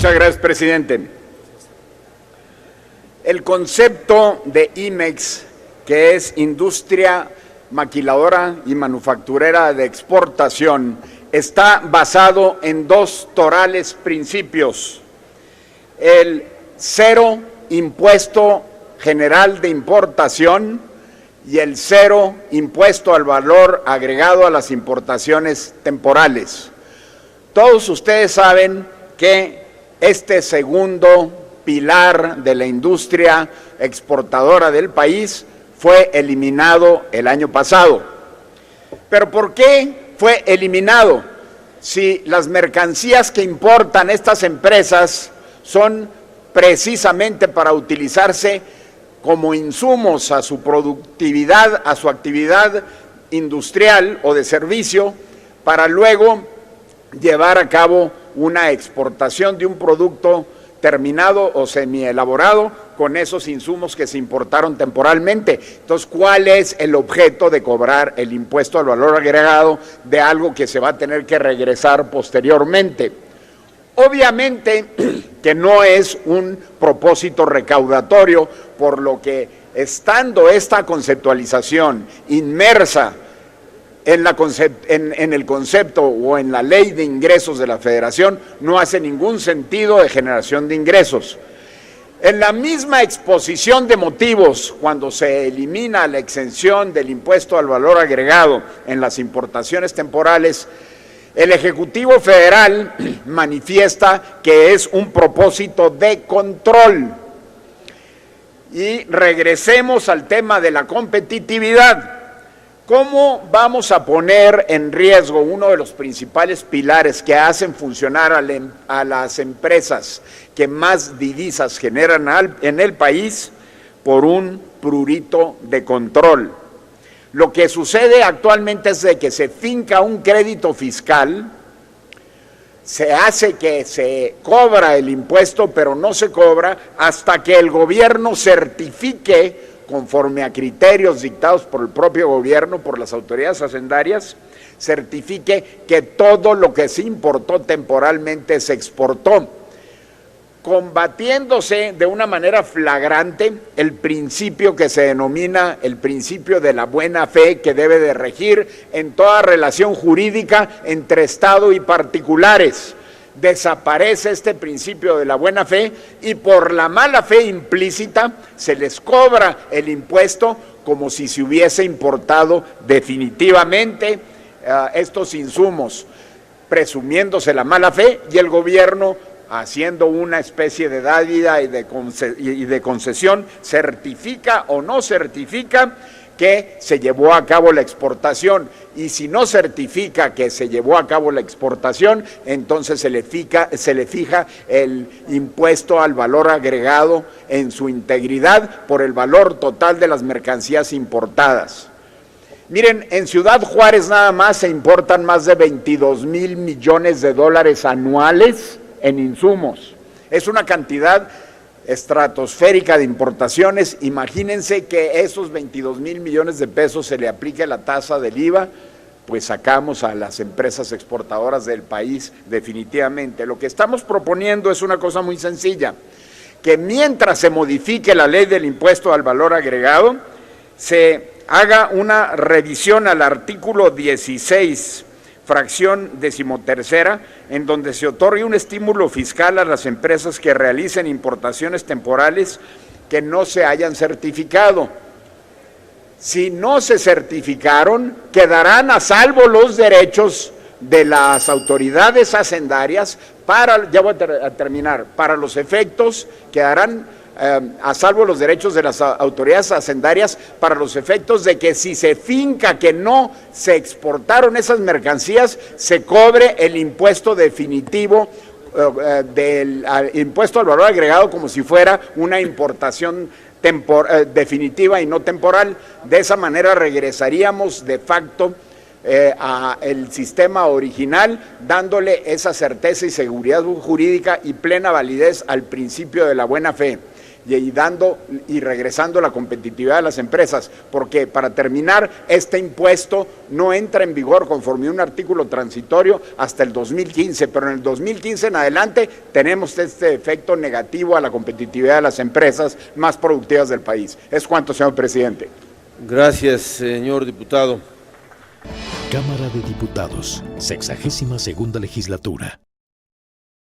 Muchas gracias, presidente. El concepto de IMEX, que es Industria Maquiladora y Manufacturera de Exportación, está basado en dos torales principios: el cero impuesto general de importación y el cero impuesto al valor agregado a las importaciones temporales. Todos ustedes saben que este segundo pilar de la industria exportadora del país fue eliminado el año pasado. ¿Pero por qué fue eliminado? Si las mercancías que importan estas empresas son precisamente para utilizarse como insumos a su productividad, a su actividad industrial o de servicio, para luego llevar a cabo una exportación de un producto terminado o semielaborado con esos insumos que se importaron temporalmente. Entonces, ¿cuál es el objeto de cobrar el impuesto al valor agregado de algo que se va a tener que regresar posteriormente? Obviamente que no es un propósito recaudatorio, por lo que, estando esta conceptualización inmersa en el concepto o en la ley de ingresos de la Federación, no hace ningún sentido de generación de ingresos. En la misma exposición de motivos, cuando se elimina la exención del impuesto al valor agregado en las importaciones temporales, el Ejecutivo Federal manifiesta que es un propósito de control. Y regresemos al tema de la competitividad. ¿Cómo vamos a poner en riesgo uno de los principales pilares que hacen funcionar a las empresas que más divisas generan en el país por un prurito de control? Lo que sucede actualmente es de que se finca un crédito fiscal, se hace que se cobra el impuesto, pero no se cobra hasta que el gobierno certifique, conforme a criterios dictados por el propio gobierno, por las autoridades hacendarias, certifique que todo lo que se importó temporalmente se exportó, combatiéndose de una manera flagrante el principio que se denomina el principio de la buena fe, que debe de regir en toda relación jurídica entre Estado y particulares. Desaparece este principio de la buena fe y por la mala fe implícita se les cobra el impuesto como si se hubiese importado definitivamente estos insumos, presumiéndose la mala fe, y el gobierno, haciendo una especie de dádiva y de concesión, certifica o no certifica que se llevó a cabo la exportación, y si no certifica que se llevó a cabo la exportación, entonces se le fija el impuesto al valor agregado en su integridad por el valor total de las mercancías importadas. Miren, en Ciudad Juárez nada más se importan más de 22,000 millones de dólares anuales en insumos. Es una cantidad estratosférica de importaciones. Imagínense que esos 22,000 millones de pesos se le aplique la tasa del IVA, pues sacamos a las empresas exportadoras del país definitivamente. Lo que estamos proponiendo es una cosa muy sencilla: que mientras se modifique la ley del impuesto al valor agregado, se haga una revisión al artículo 16, fracción 13ª, en donde se otorgue un estímulo fiscal a las empresas que realicen importaciones temporales que no se hayan certificado. Si no se certificaron, quedarán a salvo los derechos de las autoridades hacendarias para, ya voy a terminar, para los efectos, quedarán a salvo los derechos de las autoridades hacendarias para los efectos de que si se finca que no se exportaron esas mercancías, se cobre el impuesto definitivo del impuesto al valor agregado como si fuera una importación definitiva y no temporal. De esa manera regresaríamos de facto a el sistema original, dándole esa certeza y seguridad jurídica y plena validez al principio de la buena fe. y regresando la competitividad de las empresas, porque para terminar, este impuesto no entra en vigor conforme un artículo transitorio hasta el 2015, pero en el 2015 en adelante tenemos este efecto negativo a la competitividad de las empresas más productivas del país. Es cuanto, señor presidente. Gracias, señor diputado. Cámara de Diputados, 62ª legislatura.